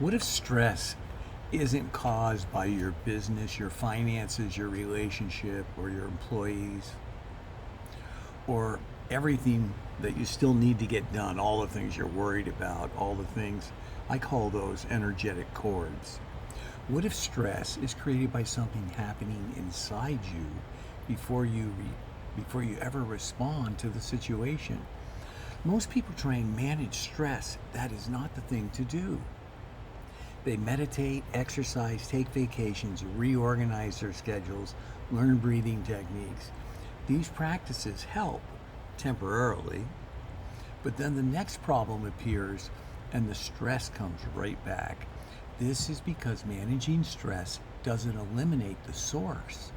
What if stress isn't caused by your business, your finances, your relationship, or your employees, or everything that you still need to get done, all the things you're worried about, all the things? I call those energetic cords. What if stress is created by something happening inside you before before you ever respond to the situation? Most people try and manage stress. That is not the thing to do. They meditate, exercise, take vacations, reorganize their schedules, learn breathing techniques. These practices help temporarily, but then the next problem appears and the stress comes right back. This is because managing stress doesn't eliminate the source.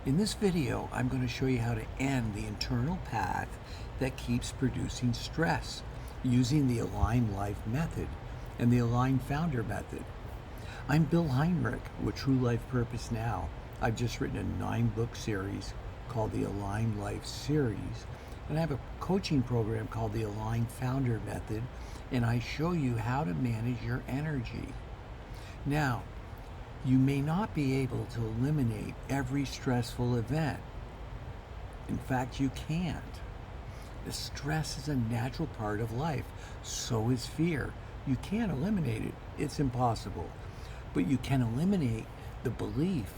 In this video, I'm going to show you how to end the internal path that keeps producing stress using the Align Life method and the Align Founder method. I'm Bill Heinrich with True Life Purpose Now. I've just written a 9-book series called the Align Life series, and I have a coaching program called the Align Founder method, and I show you how to manage your energy. Now, you may not be able to eliminate every stressful event. In fact, you can't. The stress is a natural part of life. So is fear. You can't eliminate it. It's impossible. But you can eliminate the belief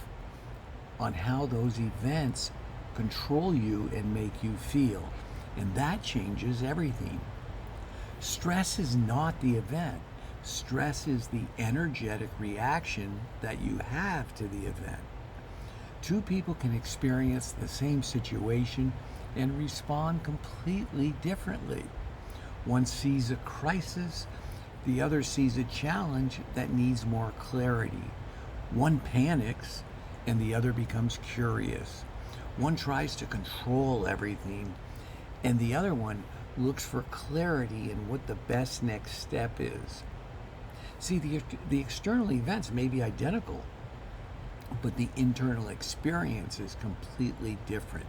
on how those events control you and make you feel. And that changes everything. Stress is not the event. Stress is the energetic reaction that you have to the event. Two people can experience the same situation and respond completely differently. One sees a crisis, the other sees a challenge that needs more clarity. One panics and the other becomes curious. One tries to control everything and the other one looks for clarity in what the best next step is. See, the external events may be identical, but the internal experience is completely different.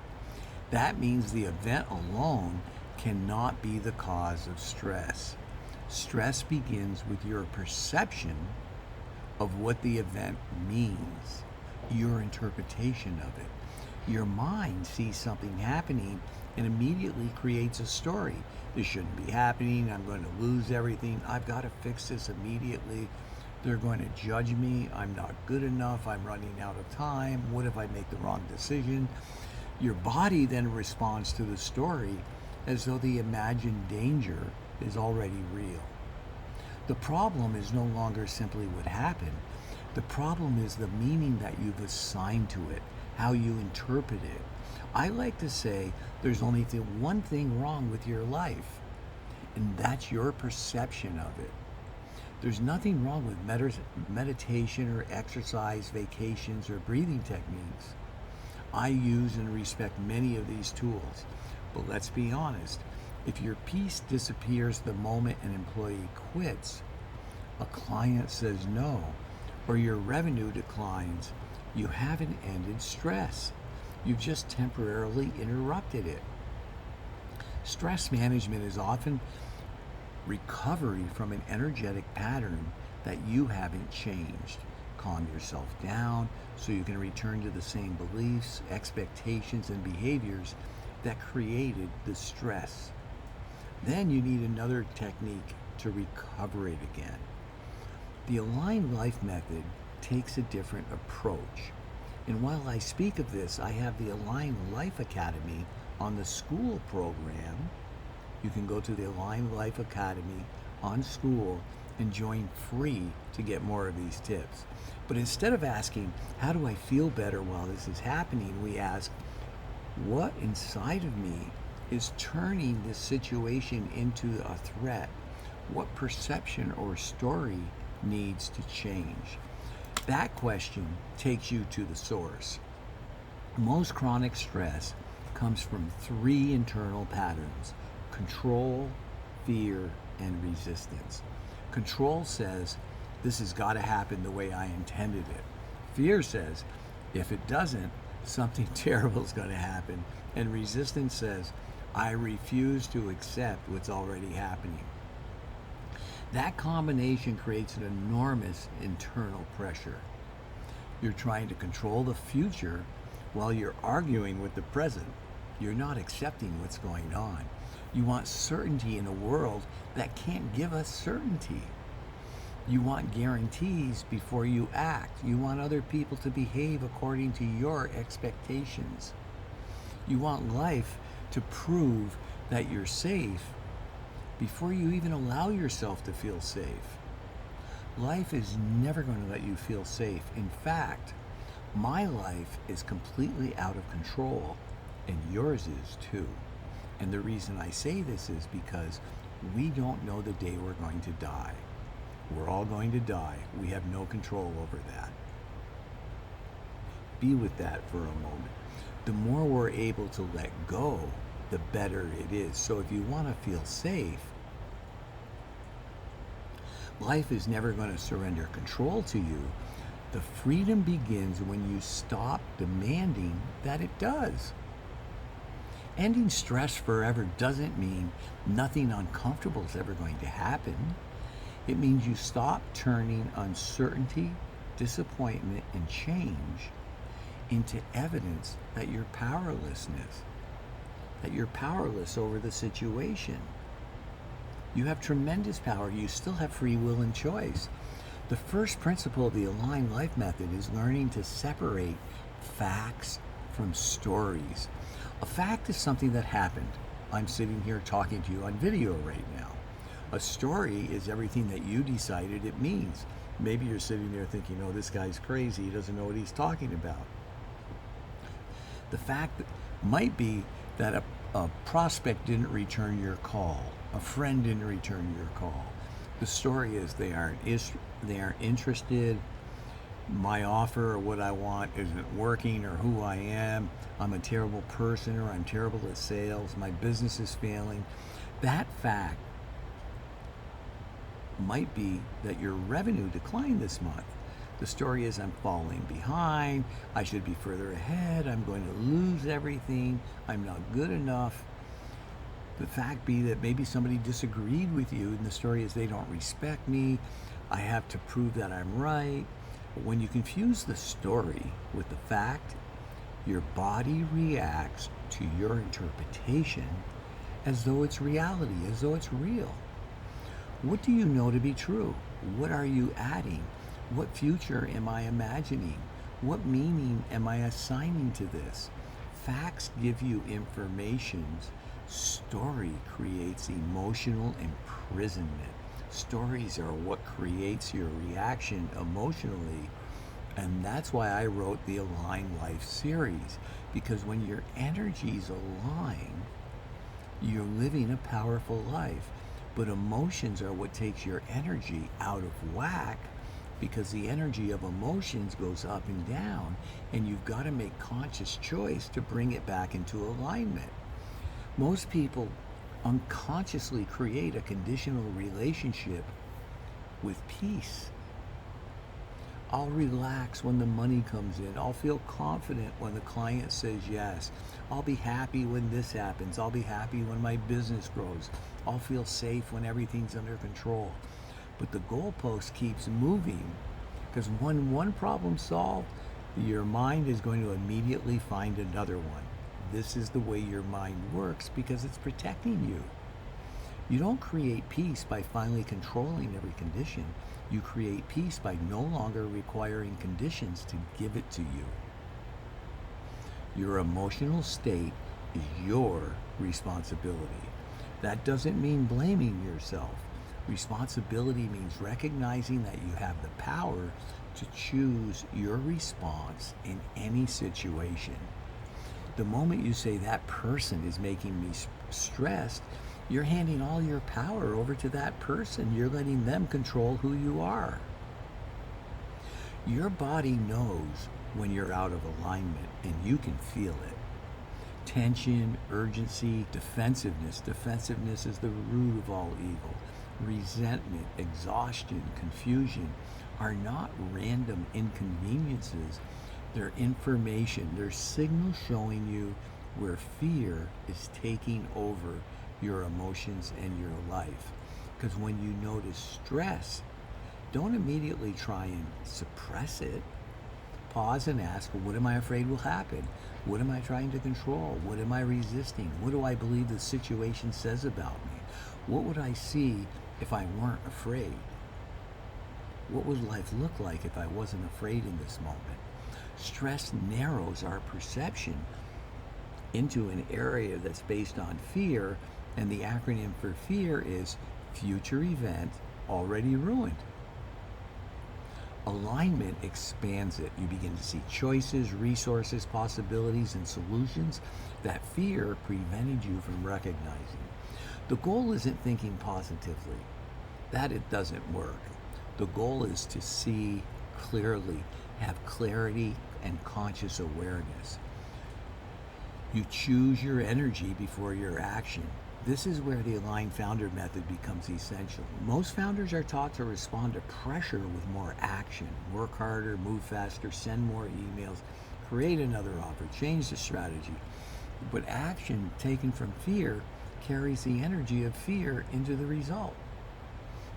That means the event alone cannot be the cause of stress. Stress begins with your perception of what the event means, your interpretation of it. Your mind sees something happening and immediately creates a story. This shouldn't be happening. I'm going to lose everything. I've got to fix this immediately. They're going to judge me. I'm not good enough. I'm running out of time. What if I make the wrong decision? Your body then responds to the story as though the imagined danger is already real. The problem is no longer simply what happened. The problem is the meaning that you've assigned to it, how you interpret it. I like to say there's only one thing wrong with your life, and that's your perception of it. There's nothing wrong with meditation or exercise, vacations, or breathing techniques. I use and respect many of these tools, but let's be honest. If your peace disappears the moment an employee quits, a client says no, or your revenue declines, you haven't ended stress. You've just temporarily interrupted it. Stress management is often recovery from an energetic pattern that you haven't changed. Calm yourself down so you can return to the same beliefs, expectations, and behaviors that created the stress. Then you need another technique to recover it again. The Align Life method takes a different approach. And while I speak of this, I have the Align Life Academy on the school program. You can go to the Align Life Academy on school and join free to get more of these tips. But instead of asking, how do I feel better while this is happening, we ask, what inside of me is turning this situation into a threat? What perception or story needs to change? That question takes you to the source. Most chronic stress comes from 3 internal patterns: control, fear, and resistance. Control says, this has got to happen the way I intended it. Fear says, if it doesn't, something terrible is going to happen. And resistance says, I refuse to accept what's already happening. That combination creates an enormous internal pressure. You're trying to control the future while you're arguing with the present. You're not accepting what's going on. You want certainty in a world that can't give us certainty. You want guarantees before you act. You want other people to behave according to your expectations. You want life to prove that you're safe before you even allow yourself to feel safe. Life is never going to let you feel safe. In fact, my life is completely out of control, and yours is too. And the reason I say this is because we don't know the day we're going to die. We're all going to die. We have no control over that. Be with that for a moment. The more we're able to let go, the better it is. So if you want to feel safe, life is never going to surrender control to you. The freedom begins when you stop demanding that it does. Ending stress forever doesn't mean nothing uncomfortable is ever going to happen. It means you stop turning uncertainty, disappointment, and change into evidence that you're powerless over the situation. You have tremendous power. You still have free will and choice. The first principle of the Aligned Life Method is learning to separate facts from stories. A fact is something that happened. I'm sitting here talking to you on video right now. A story is everything that you decided it means. Maybe you're sitting there thinking, oh, this guy's crazy. He doesn't know what he's talking about. The fact that might be that a prospect didn't return your call. A friend didn't return your call. The story is they aren't interested. My offer or what I want isn't working, or who I am. I'm a terrible person, or I'm terrible at sales. My business is failing. That fact might be that your revenue declined this month. The story is I'm falling behind. I should be further ahead. I'm going to lose everything. I'm not good enough. The fact be that maybe somebody disagreed with you, and the story is they don't respect me. I have to prove that I'm right. But when you confuse the story with the fact, your body reacts to your interpretation as though it's reality, as though it's real. What do you know to be true? What are you adding? What future am I imagining? What meaning am I assigning to this? Facts give you information. Story creates emotional imprisonment. Stories are what creates your reaction emotionally. And that's why I wrote the Aligned Life series. Because when your energies align, you're living a powerful life. But emotions are what takes your energy out of whack, because the energy of emotions goes up and down, and you've got to make conscious choice to bring it back into alignment. Most people unconsciously create a conditional relationship with peace. I'll relax when the money comes in. I'll feel confident when the client says yes. I'll be happy when this happens. I'll be happy when my business grows. I'll feel safe when everything's under control. But the goalpost keeps moving, because when one problem's solved, your mind is going to immediately find another one. This is the way your mind works, because it's protecting you. You don't create peace by finally controlling every condition. You create peace by no longer requiring conditions to give it to you. Your emotional state is your responsibility. That doesn't mean blaming yourself. Responsibility means recognizing that you have the power to choose your response in any situation. The moment you say that person is making me stressed, you're handing all your power over to that person. You're letting them control who you are. Your body knows when you're out of alignment, and you can feel it. Tension, urgency, defensiveness. Defensiveness is the root of all evil. Resentment, exhaustion, confusion are not random inconveniences. They're information. They're signals showing you where fear is taking over your emotions and your life. Because when you notice stress, don't immediately try and suppress it. Pause and ask, well, what am I afraid will happen? What am I trying to control? What am I resisting? What do I believe the situation says about me? What would I see if I weren't afraid? What would life look like if I wasn't afraid in this moment? Stress narrows our perception into an area that's based on fear, and the acronym for fear is future event already ruined. Alignment expands it. You begin to see choices, resources, possibilities, and solutions that fear prevented you from recognizing. The goal isn't thinking positively. That it doesn't work. The goal is to see clearly, have clarity and conscious awareness. You choose your energy before your action. This is where the Aligned Founder method becomes essential. Most founders are taught to respond to pressure with more action. Work harder, move faster, send more emails, create another offer, change the strategy. But action taken from fear carries the energy of fear into the result.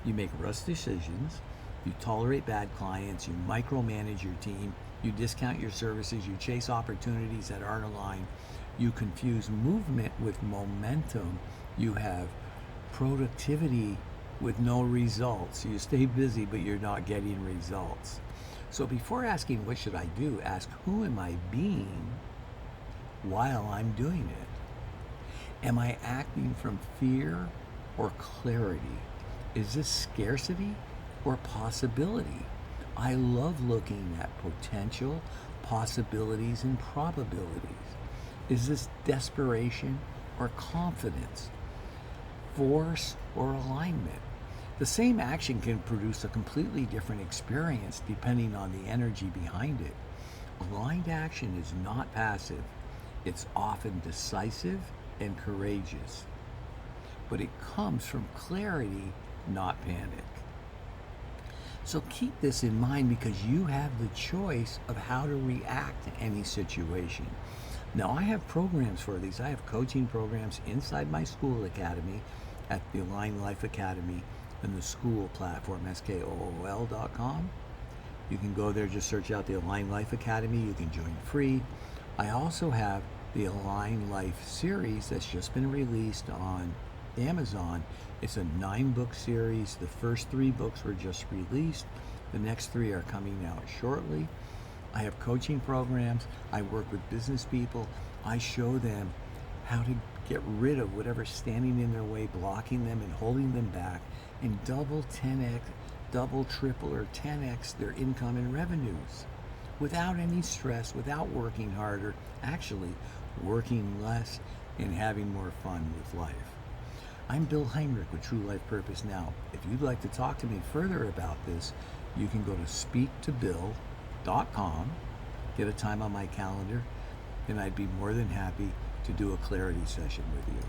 You make rush decisions, you tolerate bad clients, you micromanage your team, you discount your services, you chase opportunities that aren't aligned, you confuse movement with momentum, you have productivity with no results. You stay busy, but you're not getting results. So before asking what should I do, ask who am I being while I'm doing it? Am I acting from fear or clarity? Is this scarcity or possibility? I love looking at potential, possibilities, and probabilities. Is this desperation or confidence? Force or alignment? The same action can produce a completely different experience depending on the energy behind it. Aligned action is not passive. It's often decisive and courageous. But it comes from clarity, not panic. So keep this in mind because you have the choice of how to react to any situation. Now, I have programs for these. I have coaching programs inside my school academy at the Align Life Academy and the school platform, skool.com. You can go there, just search out the Align Life Academy. You can join free. I also have the Align Life series that's just been released on Amazon. It's a 9-book series. The first 3 books were just released. The next 3 are coming out shortly. I have coaching programs. I work with business people. I show them how to get rid of whatever's standing in their way, blocking them and holding them back, and double, 10x, double, triple, or 10x their income and revenues without any stress, without working harder, actually working less and having more fun with life. I'm Bill Heinrich with True Life Purpose Now. If you'd like to talk to me further about this, you can go to speaktobill.com, get a time on my calendar, and I'd be more than happy to do a clarity session with you.